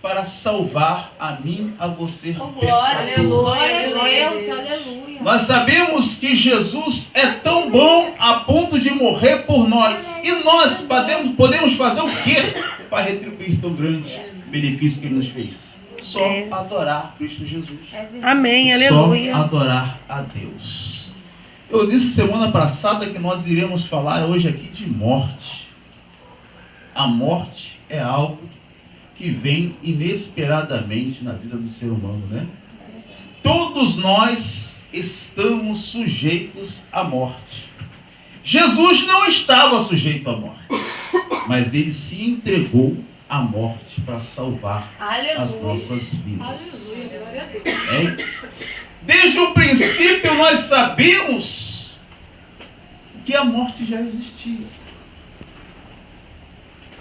para salvar a mim, a você. Glória a Deus, aleluia. Nós sabemos que Jesus é tão bom a ponto de morrer por nós. E nós podemos fazer o quê para retribuir tão grande benefício que Ele nos fez? Só adorar Cristo Jesus. Amém, aleluia. Só adorar a Deus. Eu disse semana passada que nós iremos falar hoje aqui de morte. A morte é algo que vem inesperadamente na vida do ser humano, né? Todos nós estamos sujeitos à morte. Jesus não estava sujeito à morte, mas Ele se entregou à morte para salvar as nossas vidas. Desde o princípio nós sabemos que a morte já existia.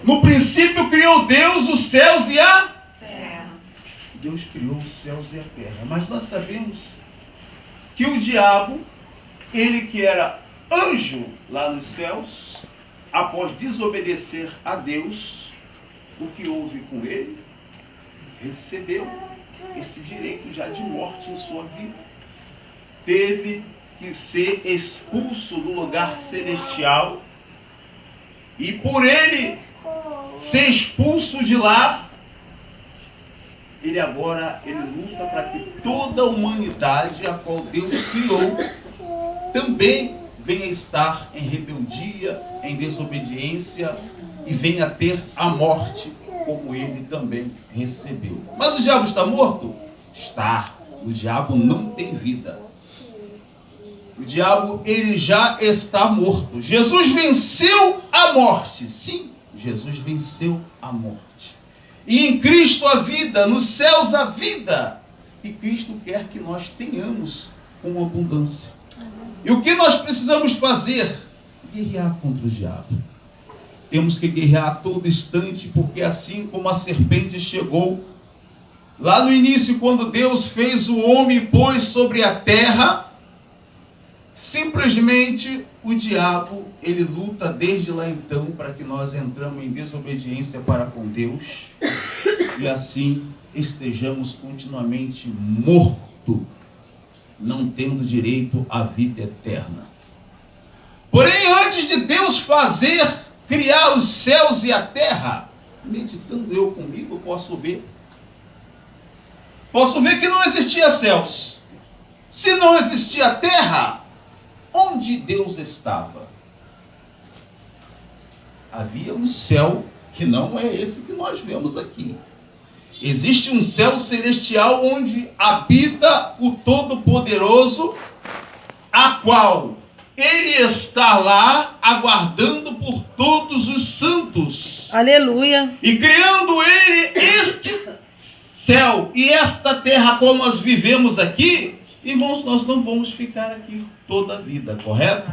No princípio criou Deus os céus e a terra. Deus criou os céus e a terra. Mas nós sabemos que o diabo, ele que era anjo lá nos céus, após desobedecer a Deus, o que houve com ele? Recebeu esse direito já de morte em sua vida. Teve que ser expulso do lugar celestial. E por ele ser expulso de lá, ele luta para que toda a humanidade a qual Deus criou também venha estar em rebeldia, em desobediência e venha ter a morte como ele também recebeu. Mas o diabo está morto? Está. O diabo não tem vida. O diabo, ele já está morto. Jesus venceu a morte. Sim, Jesus venceu a morte. E em Cristo a vida, nos céus a vida. E Cristo quer que nós tenhamos com abundância. E o que nós precisamos fazer? Guerrear contra o diabo. Temos que guerrear a todo instante, porque assim como a serpente chegou lá no início, quando Deus fez o homem e pôs sobre a terra, simplesmente o diabo, ele luta desde lá então para que nós entramos em desobediência para com Deus e assim estejamos continuamente mortos, não tendo direito à vida eterna. Porém, antes de Deus criar os céus e a terra, meditando eu comigo, posso ver que não existia céus. Se não existia terra, onde Deus estava? Havia um céu que não é esse que nós vemos aqui. Existe um céu celestial onde habita o Todo-Poderoso, a qual Ele está lá aguardando por todos os santos. Aleluia. E criando Ele este céu e esta terra como nós vivemos aqui, irmãos, nós não vamos ficar aqui toda a vida, correto?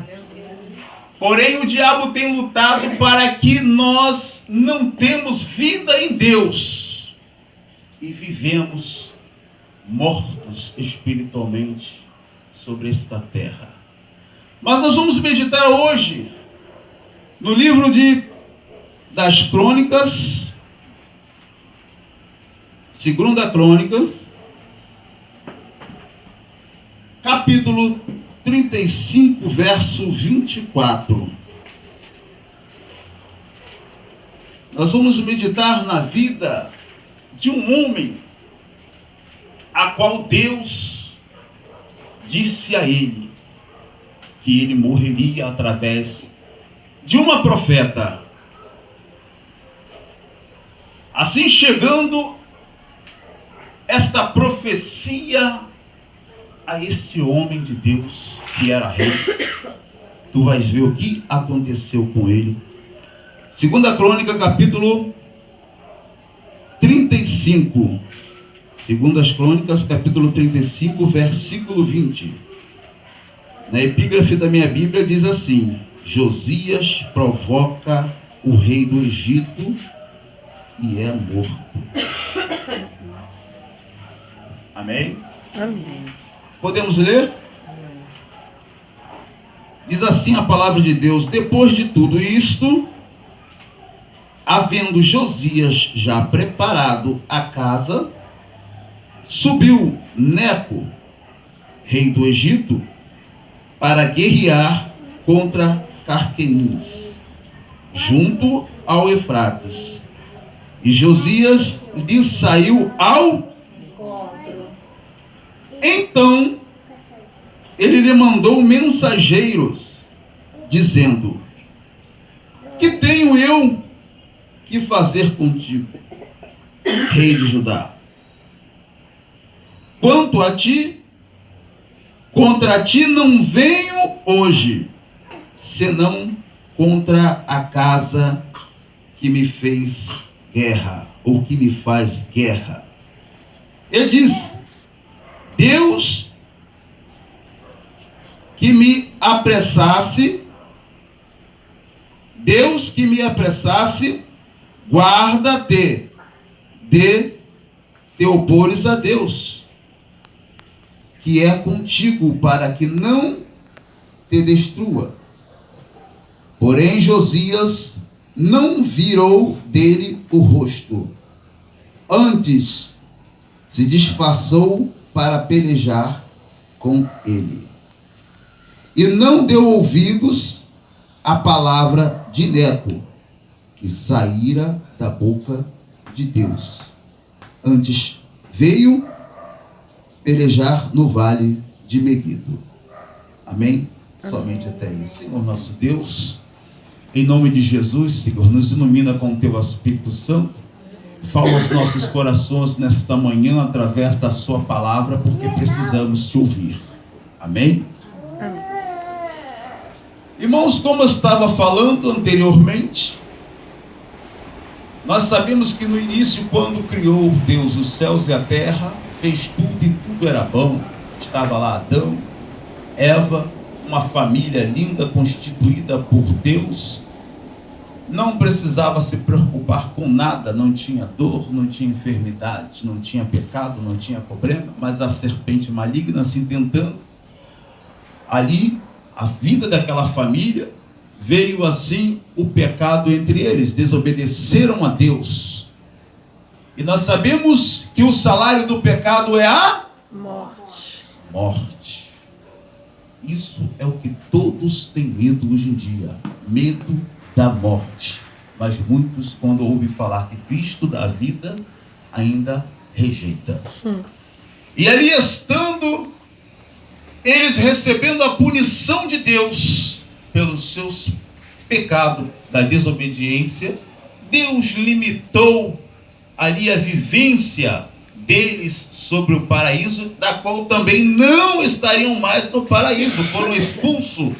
Porém, o diabo tem lutado para que nós não temos vida em Deus e vivemos mortos espiritualmente sobre esta terra. Mas nós vamos meditar hoje no livro das Crônicas, 2 Crônicas, capítulo 35, verso 24. Nós vamos meditar na vida de um homem a qual Deus disse a ele que ele morreria através de uma profeta. Assim, chegando esta profecia a este homem de Deus que era rei, tu vais ver o que aconteceu com ele. 2 Crônica, capítulo 35. 2 Crônicas, capítulo 35, versículo 20. Na epígrafe da minha Bíblia diz assim: Josias provoca o rei do Egito e é morto. Amém? Amém. Podemos ler? Diz assim a palavra de Deus: depois de tudo isto, havendo Josias já preparado a casa, subiu Neco, rei do Egito, para guerrear contra Carquemis, junto ao Eufrates. E Josias lhe saiu ao encontro. Então ele lhe mandou mensageiros, dizendo: que tenho eu que fazer contigo, rei de Judá? Quanto a ti, contra ti não venho hoje, senão contra a casa que me fez guerra, ou que me faz guerra. Ele diz: Deus que me apressasse, guarda-te de te opores a Deus, que é contigo, para que não te destrua. Porém Josias não virou dele o rosto, antes se disfarçou para pelejar com ele, e não deu ouvidos à palavra de Neco, que saíra da boca de Deus. Antes veio pelejar no vale de Meguido. Amém? Somente até aí. Senhor nosso Deus, em nome de Jesus, Senhor, nos ilumina com o teu Espírito Santo. Fala aos nossos corações nesta manhã através da sua palavra, porque precisamos te ouvir. Amém? Irmãos, como eu estava falando anteriormente, nós sabemos que no início, quando criou Deus os céus e a terra, fez tudo e tudo era bom. Estava lá Adão, Eva, uma família linda constituída por Deus. Não precisava se preocupar com nada, não tinha dor, não tinha enfermidade, não tinha pecado, não tinha problema, mas a serpente maligna se tentando ali a vida daquela família, veio assim o pecado entre eles, desobedeceram a Deus. E nós sabemos que o salário do pecado é a morte. Isso é o que todos têm medo hoje em dia, medo da morte. Mas muitos, quando ouvem falar que Cristo dá vida, ainda rejeita. E ali estando eles recebendo a punição de Deus pelos seus pecados da desobediência, Deus limitou ali a vivência deles sobre o paraíso, da qual também não estariam mais no paraíso, foram expulsos.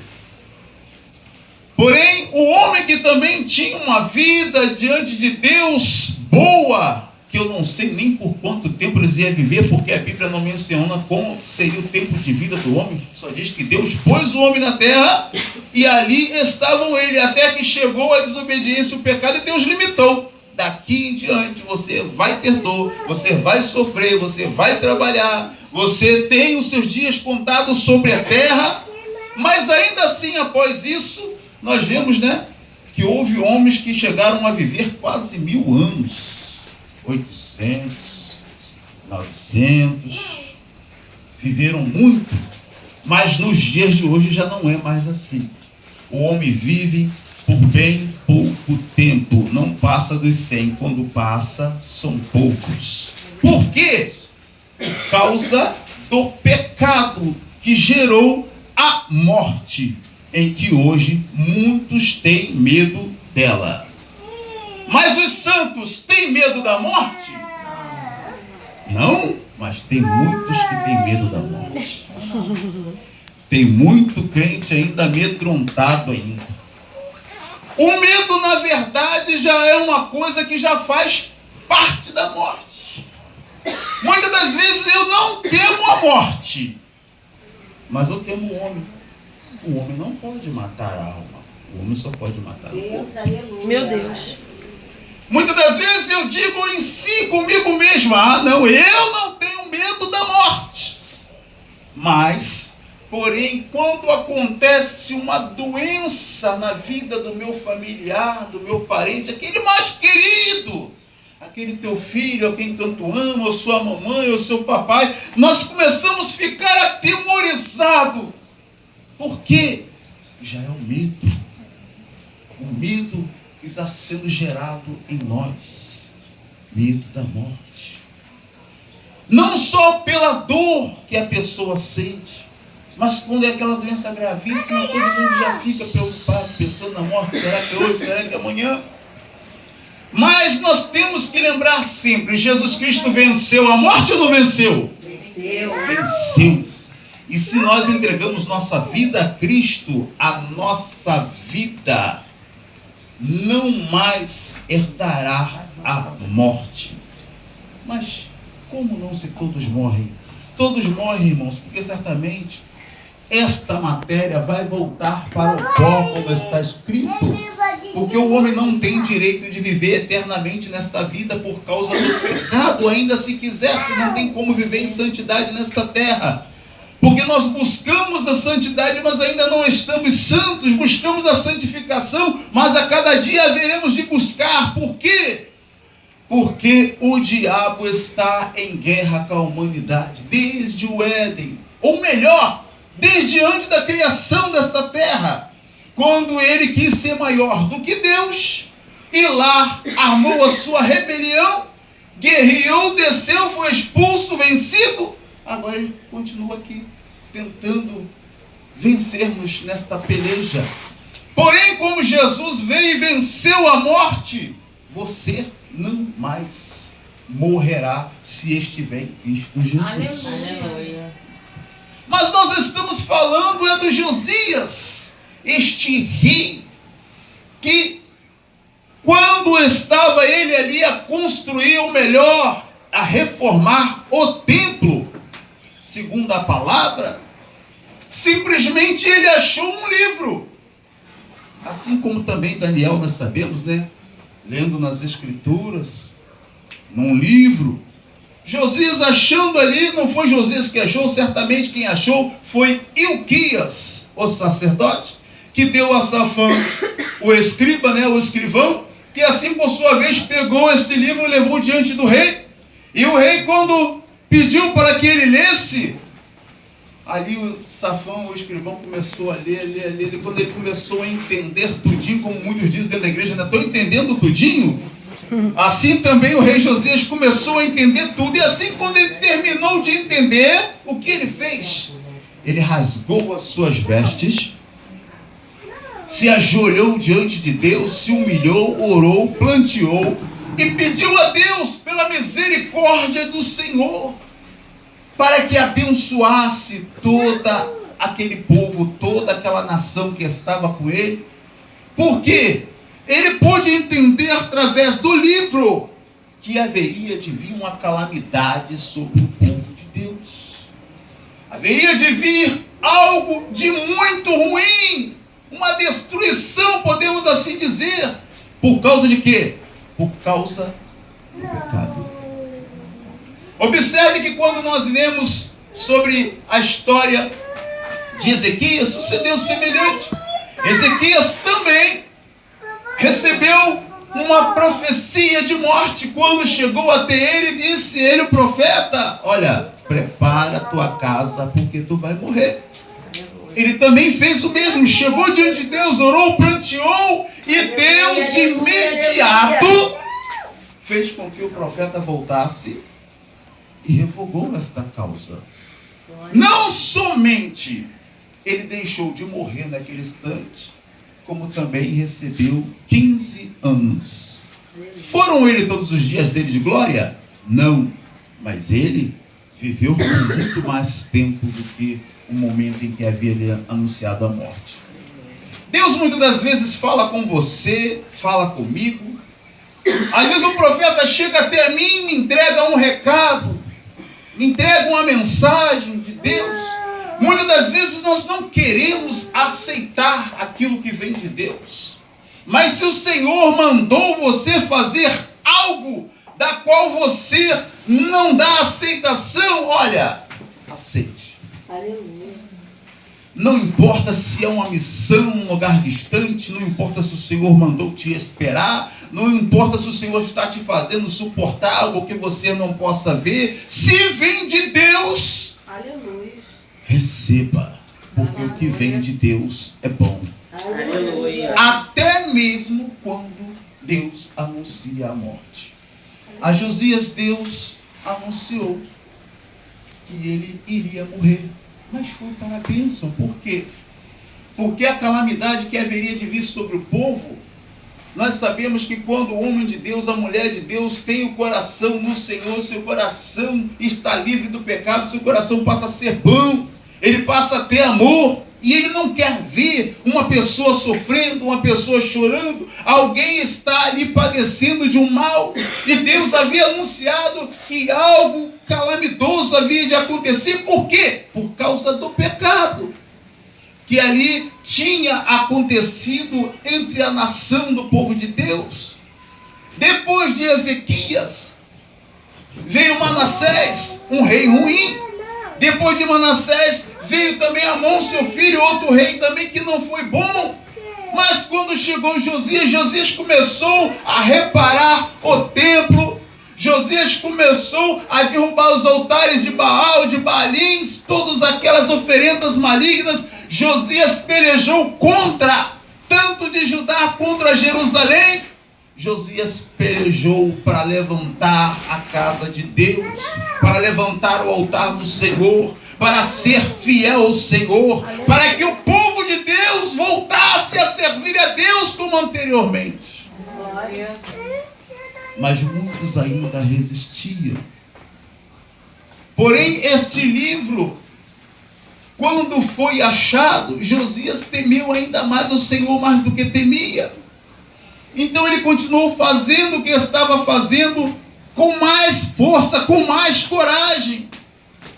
Porém, o homem que também tinha uma vida diante de Deus boa, que eu não sei nem por quanto tempo eles iam viver, porque a Bíblia não menciona como seria o tempo de vida do homem, só diz que Deus pôs o homem na terra, e ali estavam ele, até que chegou a desobediência e o pecado, e Deus limitou. Daqui em diante você vai ter dor, você vai sofrer, você vai trabalhar, você tem os seus dias contados sobre a terra, mas ainda assim, após isso, nós vemos, que houve homens que chegaram a viver quase 1000 anos, 800, 900, viveram muito, mas nos dias de hoje já não é mais assim. O homem vive por bem pouco tempo, não passa dos 100, quando passa são poucos. Por quê? Por causa do pecado que gerou a morte, em que hoje muitos têm medo dela. Mas os santos têm medo da morte? Não, mas tem muitos que têm medo da morte. Tem muito crente ainda amedrontado ainda. O medo, na verdade, já é uma coisa que já faz parte da morte. Muitas das vezes eu não temo a morte, mas eu temo o homem. O homem não pode matar a alma. O homem só pode matar o corpo. Meu Deus. Muitas das vezes eu digo em si, comigo mesmo, não, eu não tenho medo da morte. Mas Porém, quando acontece uma doença na vida do meu familiar, do meu parente, aquele mais querido, aquele teu filho, a quem tanto ama, ou sua mamãe, ou seu papai, nós começamos a ficar atemorizados. Por quê? Já é o medo. O medo que está sendo gerado em nós. Medo da morte. Não só pela dor que a pessoa sente, mas quando é aquela doença gravíssima, todo mundo já fica preocupado, pensando na morte. Será que é hoje? Será que é amanhã? Mas nós temos que lembrar sempre, Jesus Cristo venceu a morte ou não venceu? Venceu. E se nós entregamos nossa vida a Cristo, a nossa vida não mais herdará a morte. Mas como não, se todos morrem? Todos morrem, irmãos, porque certamente esta matéria vai voltar para o pó, como está escrito. Porque o homem não tem direito de viver eternamente nesta vida por causa do pecado. Ainda se quisesse, não tem como viver em santidade nesta terra. Porque nós buscamos a santidade, mas ainda não estamos santos. Buscamos a santificação, mas a cada dia haveremos de buscar. Por quê? Porque o diabo está em guerra com a humanidade, desde o Éden. Ou melhor, desde antes da criação desta terra. Quando ele quis ser maior do que Deus, e lá armou a sua rebelião, guerreou, desceu, foi expulso, vencido. Agora ele continua aqui, tentando vencer-nos nesta peleja. Porém, como Jesus veio e venceu a morte, você não mais morrerá se estiver em Cristo Jesus. Aleluia. Mas nós estamos falando do Josias, este rei, que quando estava ele ali a construir, ou melhor, a reformar o templo, segundo a palavra, simplesmente ele achou um livro. Assim como também Daniel, nós sabemos, né? Lendo nas escrituras, num livro, Josias achando ali, não foi Josias que achou, certamente quem achou foi Ilquias, o sacerdote, que deu a Safã, o escriba, né, o escrivão, que assim por sua vez pegou este livro e levou diante do rei. E o rei, quando pediu para que ele lesse, ali o Safã, o escrivão, começou a ler, e quando ele começou a entender tudinho, como muitos dizem dentro da igreja, né, estou entendendo tudinho. Assim também o rei Josias começou a entender tudo, e assim quando ele terminou de entender, o que ele fez? Ele rasgou as suas vestes, se ajoelhou diante de Deus, se humilhou, orou, planteou e pediu a Deus pela misericórdia do Senhor, para que abençoasse todo aquele povo, toda aquela nação que estava com ele. Por quê? Ele pôde entender através do livro que haveria de vir uma calamidade sobre o povo de Deus. Haveria de vir algo de muito ruim, uma destruição, podemos assim dizer. Por causa de quê? Por causa do pecado. Observe que quando nós lemos sobre a história de Ezequias, sucedeu semelhante. Ezequias também recebeu uma profecia de morte. Quando chegou até ele, disse ele, o profeta: olha, prepara a tua casa, porque tu vai morrer. Ele também fez o mesmo, chegou diante de Deus, orou, planteou, e Deus de imediato fez com que o profeta voltasse e revogou esta causa. Não somente ele deixou de morrer naquele instante, como também recebeu 15 anos. Foram ele todos os dias dele de glória? Não, mas ele viveu por muito mais tempo do que o momento em que havia lhe anunciado a morte. Deus muitas das vezes fala com você, fala comigo. Às vezes um profeta chega até mim e me entrega um recado, me entrega uma mensagem de Deus. Muitas das vezes nós não queremos aceitar aquilo que vem de Deus. Mas se o Senhor mandou você fazer algo da qual você não dá aceitação, olha, aceite. Aleluia. Não importa se é uma missão, um lugar distante, não importa se o Senhor mandou te esperar, não importa se o Senhor está te fazendo suportar algo que você não possa ver, se vem de Deus, Aleluia. receba, porque o que vem de Deus é bom. Aleluia. Até mesmo quando Deus anuncia a morte. A Josias, Deus anunciou que ele iria morrer, mas foi para a bênção. Por quê? Porque a calamidade que haveria de vir sobre o povo, nós sabemos que quando o homem de Deus, a mulher de Deus tem o coração no Senhor, seu coração está livre do pecado, seu coração passa a ser bom, ele passa a ter amor, e ele não quer ver uma pessoa sofrendo, uma pessoa chorando, alguém está ali padecendo de um mal, e Deus havia anunciado que algo calamitoso havia de acontecer. Por quê? Por causa do pecado que ali tinha acontecido entre a nação do povo de Deus. Depois de Ezequias, veio Manassés, um rei ruim. Depois de Manassés, veio também Amon, seu filho, outro rei também que não foi bom. Mas quando chegou Josias, Josias começou a reparar o templo. Josias começou a derrubar os altares de Baal, de Baalins, todas aquelas oferendas malignas. Josias pelejou contra, tanto de Judá contra Jerusalém. Josias pelejou para levantar a casa de Deus, para levantar o altar do Senhor, para ser fiel ao Senhor, para que o povo de Deus voltasse a servir a Deus como anteriormente. Mas muitos ainda resistiam. Porém, este livro, quando foi achado, Josias temeu ainda mais o Senhor, mais do que temia. Então ele continuou fazendo o que estava fazendo com mais força, com mais coragem,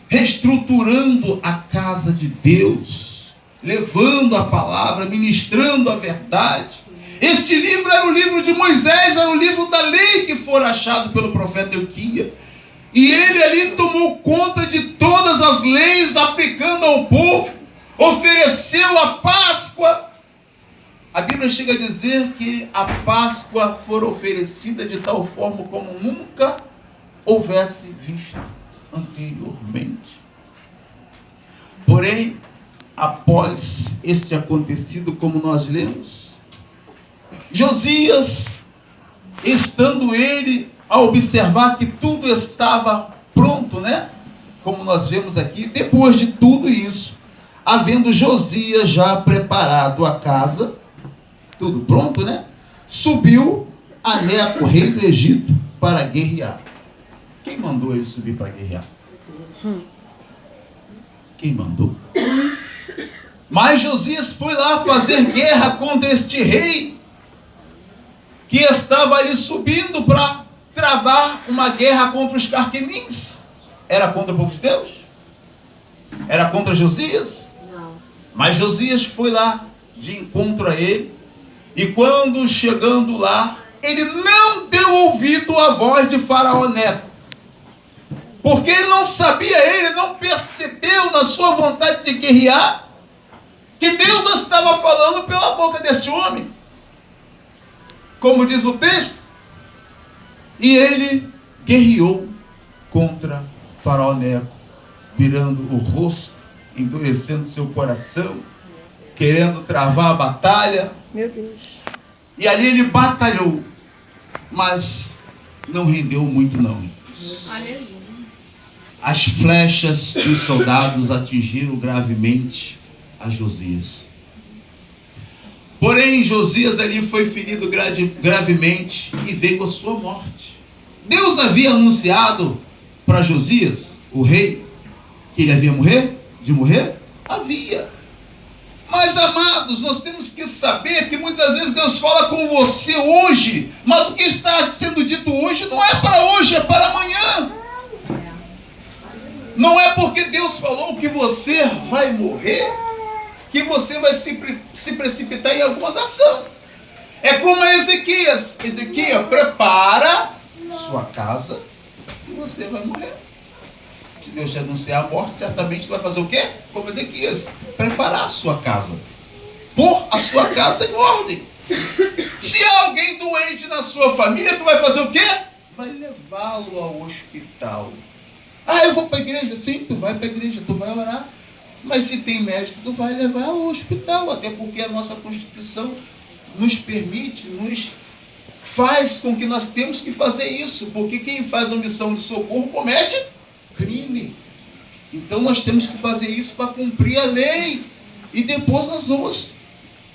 reestruturando a casa de Deus, levando a palavra, ministrando a verdade. Este livro era o livro de Moisés, era o livro da lei que foi achado pelo profeta Euquias. E ele ali tomou conta de todas as leis, aplicando ao povo, ofereceu a Páscoa. A Bíblia chega a dizer que a Páscoa foi oferecida de tal forma como nunca houvesse visto anteriormente. Porém, após este acontecido, como nós lemos, Josias, estando ele a observar que tudo estava pronto, né? Como nós vemos aqui, depois de tudo isso, havendo Josias já preparado a casa, tudo pronto, né? Subiu a Neco, rei do Egito, para guerrear. Quem mandou ele subir para guerrear? Quem mandou? Mas Josias foi lá fazer guerra contra este rei, que estava ali subindo para travar uma guerra contra os carquemins. Era contra o povo de Deus? Era contra Josias? Não. Mas Josias foi lá de encontro a ele, e quando chegando lá, ele não deu ouvido à voz de Faraó Neco, porque ele não sabia, ele não percebeu na sua vontade de guerrear, que Deus estava falando pela boca desse homem. Como diz o texto, e ele guerreou contra Faraó Neco, virando o rosto, endurecendo seu coração, querendo travar a batalha. Meu Deus. E ali ele batalhou, mas não rendeu muito não. Aleluia. As flechas dos soldados atingiram gravemente a Josias. Porém, Josias ali foi ferido gravemente e veio a sua morte. Deus havia anunciado para Josias, o rei, que ele havia de morrer? Havia. Mas, amados, nós temos que saber que muitas vezes Deus fala com você hoje, mas o que está sendo dito hoje não é para hoje, é para amanhã. Não é porque Deus falou que você vai morrer, que você vai se precipitar em algumas ações. É como a Ezequias. Ezequias, prepara sua casa e você vai morrer. Se Deus te anunciar a morte, certamente você vai fazer o quê? como Ezequias, preparar a sua casa. Pôr a sua casa em ordem. Se há alguém doente na sua família, tu vai fazer o quê? Vai levá-lo ao hospital. Ah, eu vou para a igreja. Sim, tu vai para a igreja, tu vai orar. Mas se tem médico, tu vai levar ao hospital. Até porque a nossa Constituição nos permite, nos faz com que nós temos que fazer isso. Porque quem faz omissão de socorro comete crime. Então nós temos que fazer isso para cumprir a lei. E depois nós vamos...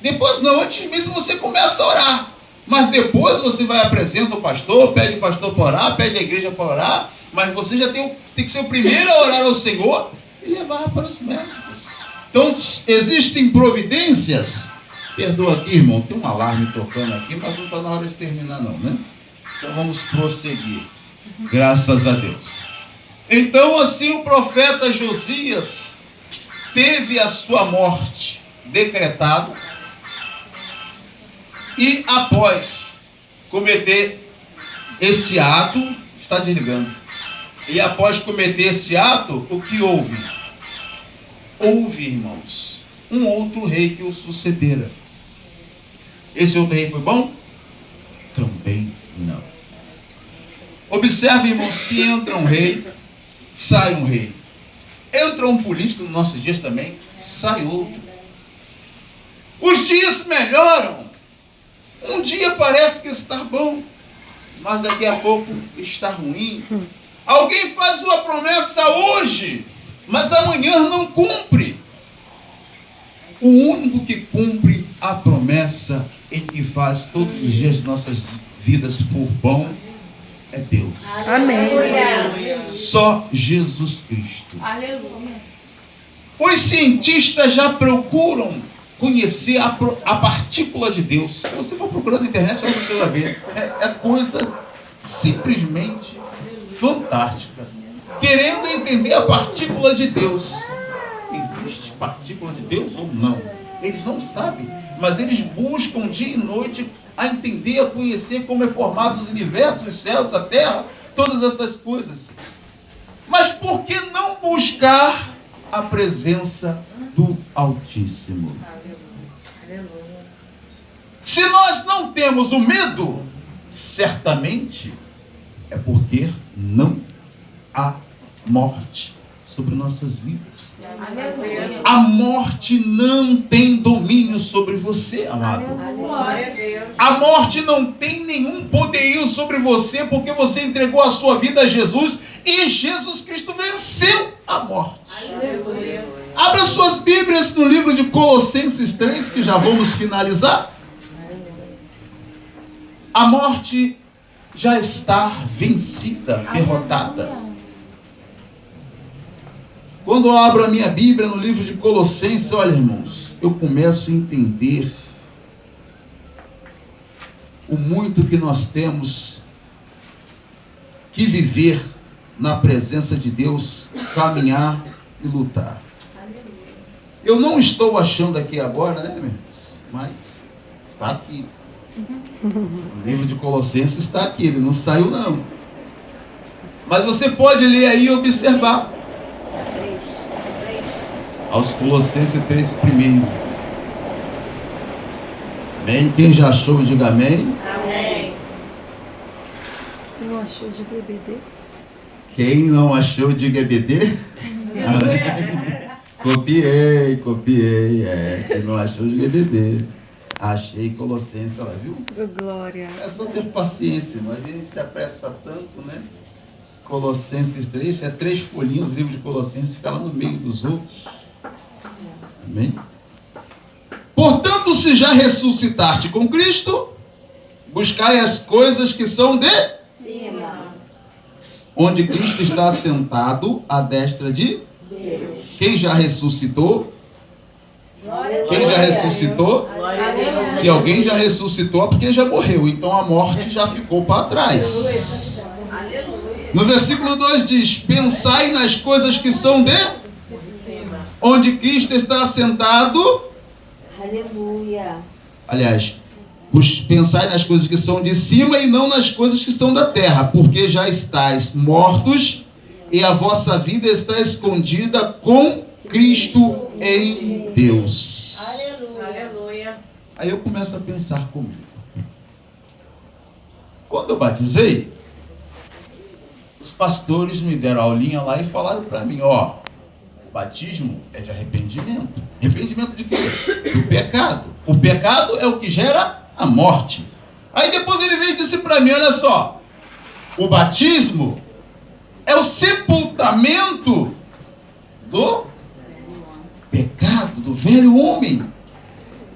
Depois não, antes mesmo você começa a orar. Mas depois você vai apresentar o pastor, pede o pastor para orar, pede a igreja para orar. Mas você já tem que ser o primeiro a orar ao Senhor e levar para os médicos. Então existem providências. Perdoa aqui, irmão, tem um alarme tocando aqui, mas não está na hora de terminar não, né? Então vamos prosseguir. Graças a Deus. Então assim o profeta Josias teve a sua morte decretada. E após cometer este ato, está desligando. E após cometer esse ato, o que houve? Houve, irmãos, um outro rei que o sucedera. Esse outro rei foi bom? Também não. Observe, irmãos, que entra um rei, sai um rei. Entra um político nos nossos dias também, sai outro. Os dias melhoram. Um dia parece que está bom, mas daqui a pouco está ruim. Alguém faz uma promessa hoje, mas amanhã não cumpre. O único que cumpre a promessa e que faz todos os dias de nossas vidas por bom é Deus. Amém. Só Jesus Cristo. Aleluia. Os cientistas já procuram conhecer a partícula de Deus. Se você for procurar na internet, você vai ver. É coisa simplesmente fantástica. Querendo entender a partícula de Deus. Existe partícula de Deus ou não? Eles não sabem, mas eles buscam dia e noite a entender, a conhecer como é formado os universos, os céus, a terra, todas essas coisas. Mas por que não buscar a presença do Altíssimo? Se nós não temos o medo, certamente é porque não há morte sobre nossas vidas. Aleluia. A morte não tem domínio sobre você, amado. Glória a Deus. A morte não tem nenhum poderio sobre você, porque você entregou a sua vida a Jesus e Jesus Cristo venceu a morte. Aleluia. Abra suas Bíblias no livro de Colossenses 3, que já vamos finalizar. A morte já está vencida, derrotada. Quando eu abro a minha Bíblia no livro de Colossenses, olha, irmãos, eu começo a entender o muito que nós temos que viver na presença de Deus, caminhar e lutar. Eu não estou achando aqui agora, né, irmãos? Mas está aqui. O livro de Colossenses está aqui, ele não saiu não. Mas você pode ler aí e observar. Aos Colossenses 3 primeiro. Amém? Quem já achou, diga amém. Amém. Não achou de BBD? Quem não achou, diga EBD. Amém. Copiei. Quem não achou, diga EBD. Achei Colossenses, olha, viu? Glória. É só ter paciência, mas a gente se apressa tanto, né? Colossenses 3, é 3 folhinhos, o livro de Colossenses fica lá no meio dos outros. Amém? Portanto, se já ressuscitaste com Cristo, buscai as coisas que são de Cima. onde Cristo está assentado à destra de Deus. quem já ressuscitou. Glória a Quem já ressuscitou? Glória a Deus. Se alguém já ressuscitou, é porque já morreu. Então a morte já ficou para trás. Aleluia. No versículo 2 diz: pensai nas coisas que são de onde Cristo está assentado. Aleluia. Aliás, pensai nas coisas que são de cima e não nas coisas que são da terra, porque já estáis mortos e a vossa vida está escondida com Cristo em Deus. Aleluia. Aí eu começo a pensar comigo. Quando eu batizei, os pastores me deram aulinha lá e falaram para mim, ó, batismo é de arrependimento. Arrependimento de quê? Do pecado. O pecado é o que gera a morte. Aí depois ele veio e disse para mim, olha só, o batismo é o sepultamento do pecado, do velho homem.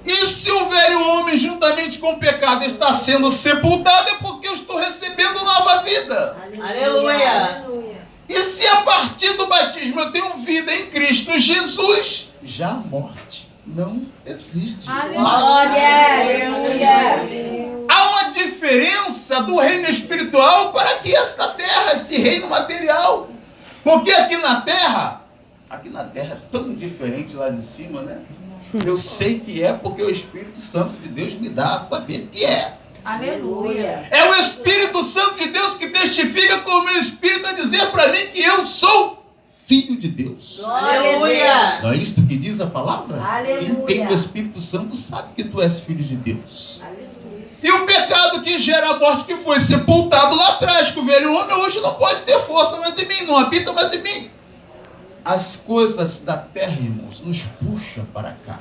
E se o velho homem, juntamente com o pecado, está sendo sepultado, é porque eu estou recebendo nova vida. Aleluia. E se a partir do batismo eu tenho vida em Cristo Jesus, já a morte não existe. Aleluia. Há uma diferença do reino espiritual para que esta terra, esse reino material. Porque aqui na terra é tão diferente lá de cima, né? Eu sei que é porque o Espírito Santo de Deus me dá a saber que é. Aleluia. É o Espírito Santo de Deus que testifica com o meu espírito a dizer para mim que eu sou filho de Deus. Aleluia. Não é isto que diz a palavra? Aleluia. Quem tem o Espírito Santo sabe que tu és filho de Deus. Aleluia. E o pecado que gera a morte, que foi sepultado lá atrás, que o velho homem hoje não pode ter força mais em mim, não habita mais em mim. As coisas da terra, irmãos, nos puxa para cá.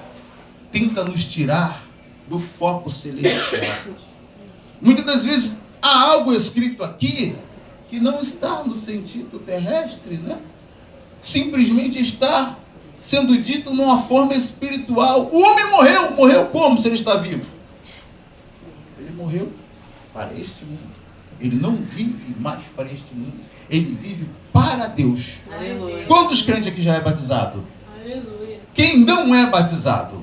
Tenta nos tirar do foco celestial. Muitas das vezes há algo escrito aqui que não está no sentido terrestre, né? Simplesmente está sendo dito numa forma espiritual. O homem morreu. Morreu como se ele está vivo? Ele morreu para este mundo. Ele não vive mais para este mundo. Ele vive para Deus. Aleluia. Quantos crentes aqui já é batizado? Aleluia. Quem não é batizado?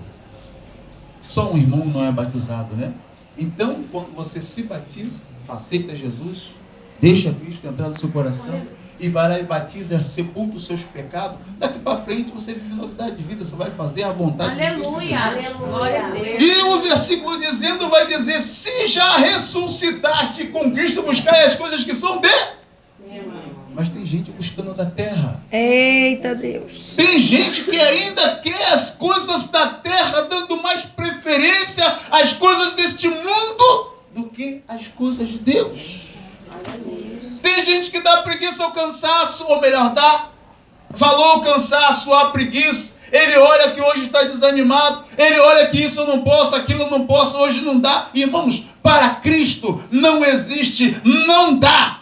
Só um irmão não é batizado, né? Então, quando você se batiza, aceita Jesus, deixa Cristo entrar no seu coração e vai lá e batiza, sepulta os seus pecados, daqui para frente você vive novidade de vida, você vai fazer a vontade de Cristo Jesus. Glória a Deus. E o versículo dizendo vai dizer, se já ressuscitaste com Cristo, buscai as coisas que são de... Mas tem gente buscando da terra. Eita Deus. Tem gente que ainda quer as coisas da terra, dando mais preferência às coisas deste mundo do que às coisas de Deus. Tem gente que dá preguiça ao cansaço, ou melhor, dá valor ao cansaço, à preguiça. Ele olha que hoje está desanimado, ele olha que isso eu não posso, aquilo eu não posso, hoje não dá. Irmãos, para Cristo não existe, não dá.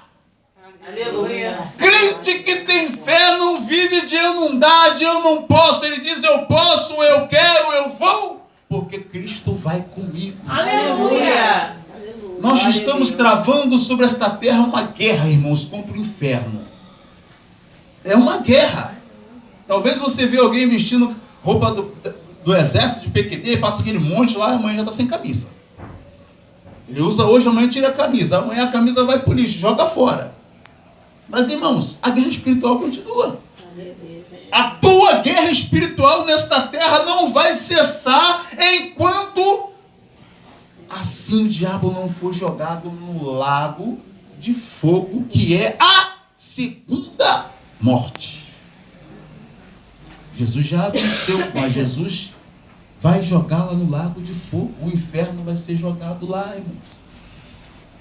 Aleluia. Crente que tem fé não vive de eu não dar, de eu não posso. Ele diz eu posso, eu quero, eu vou, porque Cristo vai comigo. Aleluia. Nós estamos travando sobre esta terra uma guerra, irmãos, contra o inferno. É uma guerra. Talvez você vê alguém vestindo roupa do exército de PQD, passa aquele monte lá, amanhã já está sem camisa. Ele usa hoje, amanhã tira a camisa. Amanhã a camisa vai para o lixo, joga fora. Mas, irmãos, a guerra espiritual continua. A tua guerra espiritual nesta terra não vai cessar enquanto assim o diabo não for jogado no lago de fogo, que é a segunda morte. Jesus já venceu, mas Jesus vai jogá-la no lago de fogo. O inferno vai ser jogado lá, irmãos.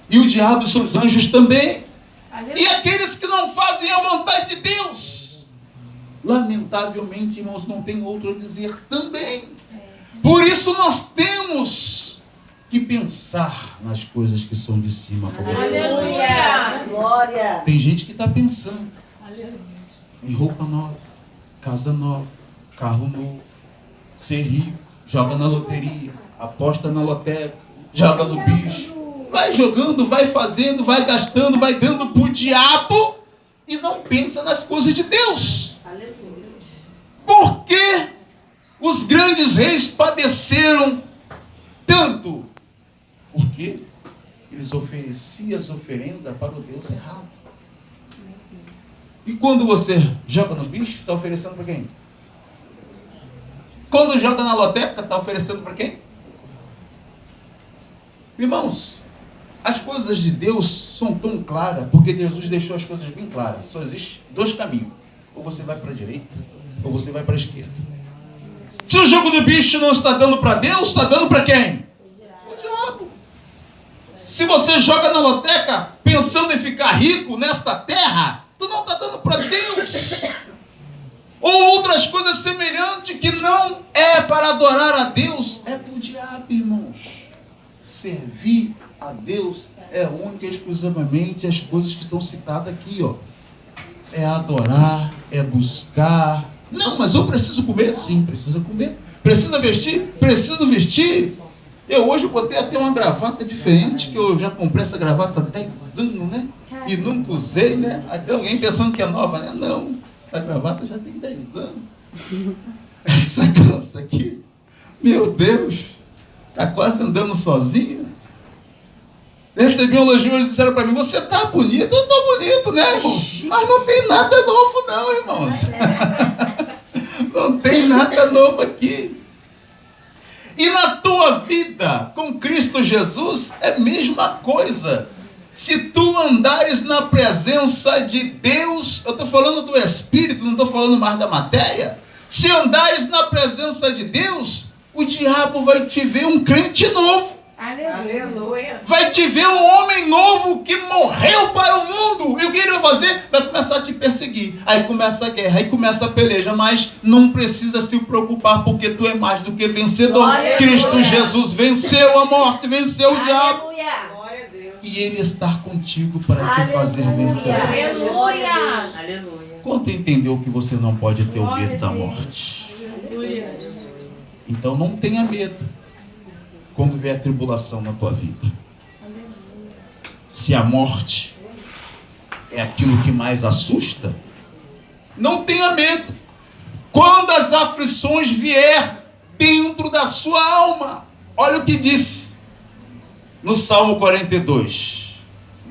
E o diabo e seus anjos também. E aqueles que não fazem a vontade de Deus, lamentavelmente, irmãos, não tem outro a dizer também. Por isso nós temos que pensar nas coisas que são de cima. Aleluia. Glória. Tem gente que está pensando em roupa nova, casa nova, carro novo, ser rico, joga na loteria, aposta na lotérica, joga no bicho. Vai jogando, vai fazendo, vai gastando, vai dando para o diabo e não pensa nas coisas de Deus. Por que os grandes reis padeceram tanto? Porque eles ofereciam as oferendas para o Deus errado. E quando você joga no bicho, está oferecendo para quem? Quando joga na lotérica, está oferecendo para quem? Irmãos, as coisas de Deus são tão claras, porque Jesus deixou as coisas bem claras. Só existe dois caminhos. Ou você vai para a direita, ou você vai para a esquerda. Se o jogo do bicho não está dando para Deus, está dando para quem? O diabo. Se você joga na loteca pensando em ficar rico nesta terra, tu não está dando para Deus. Ou outras coisas semelhantes que não é para adorar a Deus, é para o diabo, irmãos. Servir a Deus é única e exclusivamente as coisas que estão citadas aqui, ó. É adorar, é buscar. Não, mas eu preciso comer? Sim, preciso comer. Precisa vestir? Preciso vestir. Eu hoje botei até uma gravata diferente, que eu já comprei essa gravata há 10 anos, né? E nunca usei, né? Até alguém pensando que é nova, né? Não, essa gravata já tem 10 anos. Essa calça aqui, meu Deus, tá quase andando sozinha. Recebi um elogio e disseram para mim, você tá bonito. Eu tô bonito, né, irmãos? Mas não tem nada novo não, irmãos. Não tem nada novo aqui. E na tua vida com Cristo Jesus é a mesma coisa. Se tu andares na presença de Deus, eu estou falando do Espírito, não estou falando mais da matéria. Se andares na presença de Deus, o diabo vai te ver um crente novo. Aleluia. Vai te ver um homem novo que morreu para o mundo. E o que ele vai fazer? Vai começar a te perseguir. Aí começa a guerra, aí começa a peleja. Mas não precisa se preocupar, porque tu é mais do que vencedor. Aleluia. Cristo Jesus venceu a morte, venceu o diabo. Glória a Deus. E ele está contigo para te fazer vencer. Aleluia. Aleluia. Quando entendeu que você não pode ter o medo da morte? Aleluia. Então não tenha medo quando vier a tribulação na tua vida. Se a morte é aquilo que mais assusta, não tenha medo. Quando as aflições vier dentro da sua alma, olha o que diz no Salmo 42.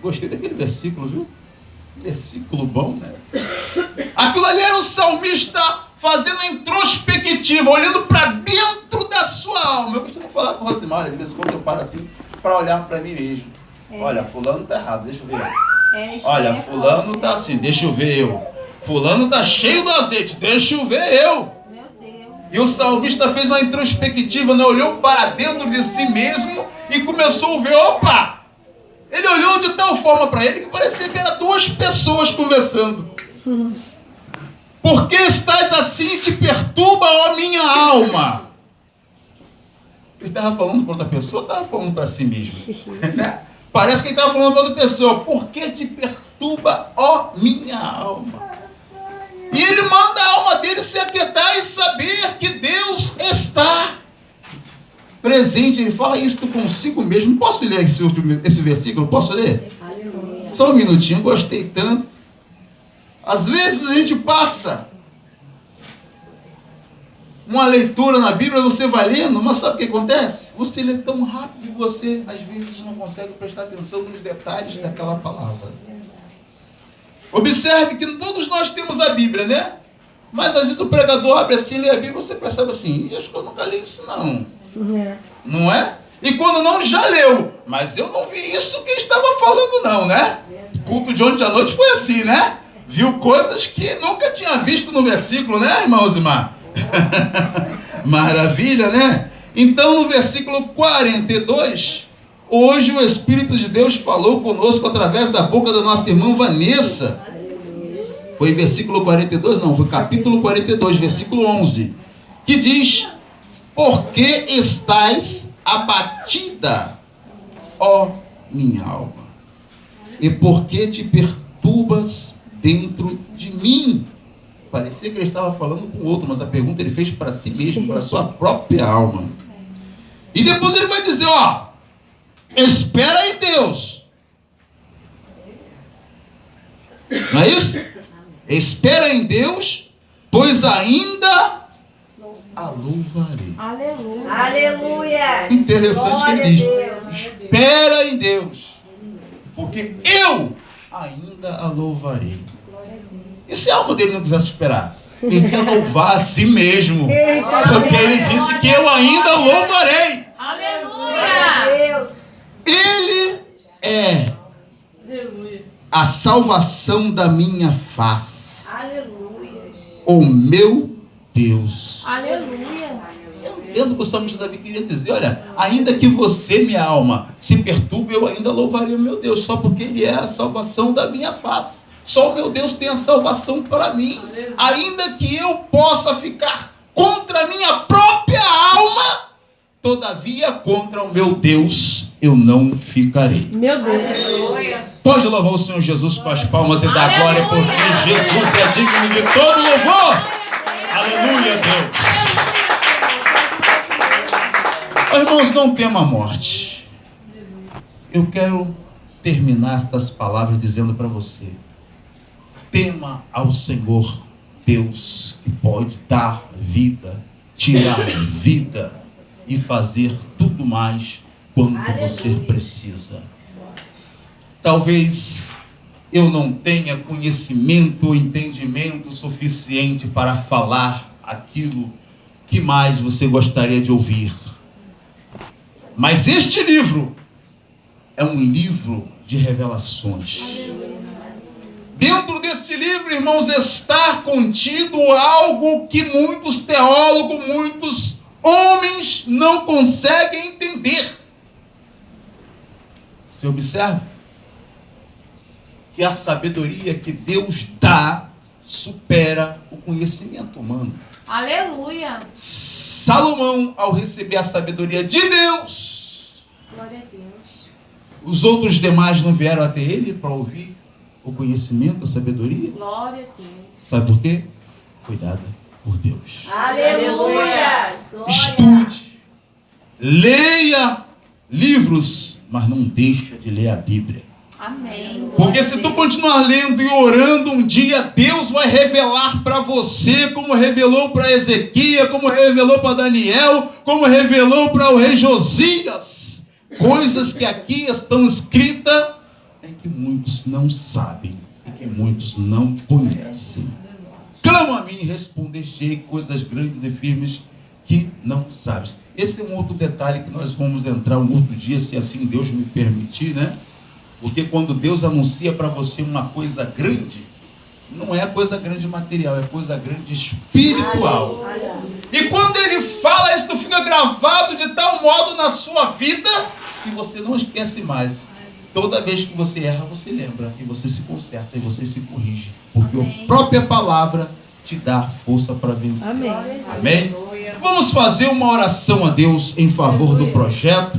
Gostei daquele versículo, viu? Versículo bom, né? Aquilo ali era o salmista fazendo a introspectiva, olhando para dentro da sua alma. Eu costumo falar com o Rosimar, de vez em quando eu paro assim, para olhar para mim mesmo. Olha, fulano está errado, deixa eu ver. Olha, fulano está assim, deixa eu ver eu. Fulano está cheio do azeite, deixa eu ver eu. E o salmista fez uma introspectiva, né? Olhou para dentro de si mesmo e começou a ver, opa! Ele olhou de tal forma para ele que parecia que eram duas pessoas conversando. Por que estás assim e te perturba, ó minha alma? Ele estava falando para outra pessoa, estava falando para si mesmo. Né? Parece que ele estava falando para outra pessoa. Por que te perturba, ó minha alma? E ele manda a alma dele se aquietar e saber que Deus está presente. Ele fala isso consigo mesmo. Posso ler esse versículo? Posso ler? Aleluia. Só um minutinho, gostei tanto. Às vezes a gente passa uma leitura na Bíblia, você vai lendo, mas sabe o que acontece? Você lê tão rápido que você, às vezes, não consegue prestar atenção nos detalhes daquela palavra. Observe que todos nós temos a Bíblia, né? Mas às vezes o pregador abre assim, lê a Bíblia, você percebe assim, acho que eu nunca li isso não. Não é? E quando não, já leu. Mas eu não vi isso que ele estava falando não, né? O culto de ontem à noite foi assim, né? Viu coisas que nunca tinha visto no versículo, né, irmão Zimar? Maravilha, né? Então, no versículo 42, hoje o Espírito de Deus falou conosco através da boca da nossa irmã Vanessa. Foi versículo 42? Não, foi capítulo 42, versículo 11. Que diz, por que estás abatida, ó minha alma? E por que te perturbas dentro de mim? Parecia que ele estava falando com o outro, mas a pergunta ele fez para si mesmo, para a sua própria alma. E depois ele vai dizer, ó, espera em Deus. Não é isso? Espera em Deus, pois ainda a louvarei. Aleluia. Aleluia. Interessante que ele diz, Deus. espera em Deus, porque eu ainda a louvarei. E se a alma dele não quisesse esperar? Ele ia louvar a si mesmo. Porque ele disse que eu ainda louvarei. Aleluia. Deus. Ele é a salvação da minha face, Aleluia. o meu Deus. Aleluia. Eu entendo que o salmista Davi queria dizer, olha, ainda que você, minha alma, se perturbe, eu ainda louvaria o meu Deus, só porque Ele é a salvação da minha face. Só o meu Deus tem a salvação para mim. Ainda que eu possa ficar contra a minha própria alma, todavia contra o meu Deus eu não ficarei. Meu Deus. Aleluia. Pode louvar o Senhor Jesus com as palmas e dar glória, Aleluia. porque Jesus é digno de todo louvor. Aleluia, Deus. Irmãos, não tema a morte. Eu quero terminar estas palavras dizendo para você: tema ao Senhor Deus, que pode dar vida, tirar vida e fazer tudo mais quanto você precisa. Talvez eu não tenha conhecimento ou entendimento suficiente para falar aquilo que mais você gostaria de ouvir. Mas este livro é um livro de revelações. Dentro deste livro, irmãos, está contido algo que muitos teólogos, muitos homens não conseguem entender. Você observa que a sabedoria que Deus dá supera o conhecimento humano. Aleluia. Salomão, ao receber a sabedoria de Deus, Glória a Deus. os outros demais não vieram até ele para ouvir o conhecimento, a sabedoria. Glória a Deus. Sabe por quê? Foi dada por Deus. Aleluia. Estude, leia livros, mas não deixa de ler a Bíblia. Amém. Porque se tu continuar lendo e orando, um dia Deus vai revelar para você, como revelou para Ezequias, como revelou para Daniel, como revelou para o rei Josias, coisas que aqui estão escritas e que muitos não sabem e que muitos não conhecem. Clama a mim e responder-te coisas grandes e firmes que não sabes. Esse é um outro detalhe que nós vamos entrar um outro dia, se assim Deus me permitir, né? Porque quando Deus anuncia para você uma coisa grande, não é coisa grande material, é coisa grande espiritual. E quando Ele fala, isso fica gravado de tal modo na sua vida que você não esquece mais. Toda vez que você erra, você lembra, e você se conserta, e você se corrige. Porque a própria palavra te dá força para vencer. Amém. Amém? Vamos fazer uma oração a Deus em favor do projeto.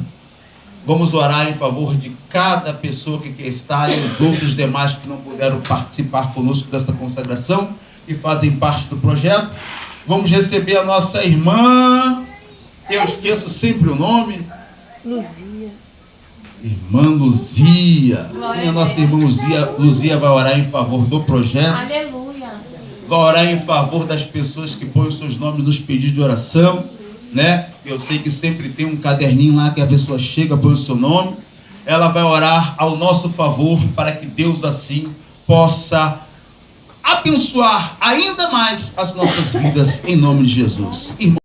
Vamos orar em favor de cada pessoa que quer estar e os outros demais que não puderam participar conosco desta consagração, que fazem parte do projeto. Vamos receber a nossa irmã, eu esqueço sempre o nome. Luzia. Irmã Luzia. Sim, a nossa irmã Luzia vai orar em favor do projeto. Aleluia. Vai orar em favor das pessoas que põem os seus nomes nos pedidos de oração, né? Eu sei que sempre tem um caderninho lá que a pessoa chega, põe o seu nome. Ela vai orar ao nosso favor para que Deus assim possa abençoar ainda mais as nossas vidas em nome de Jesus. Irmão,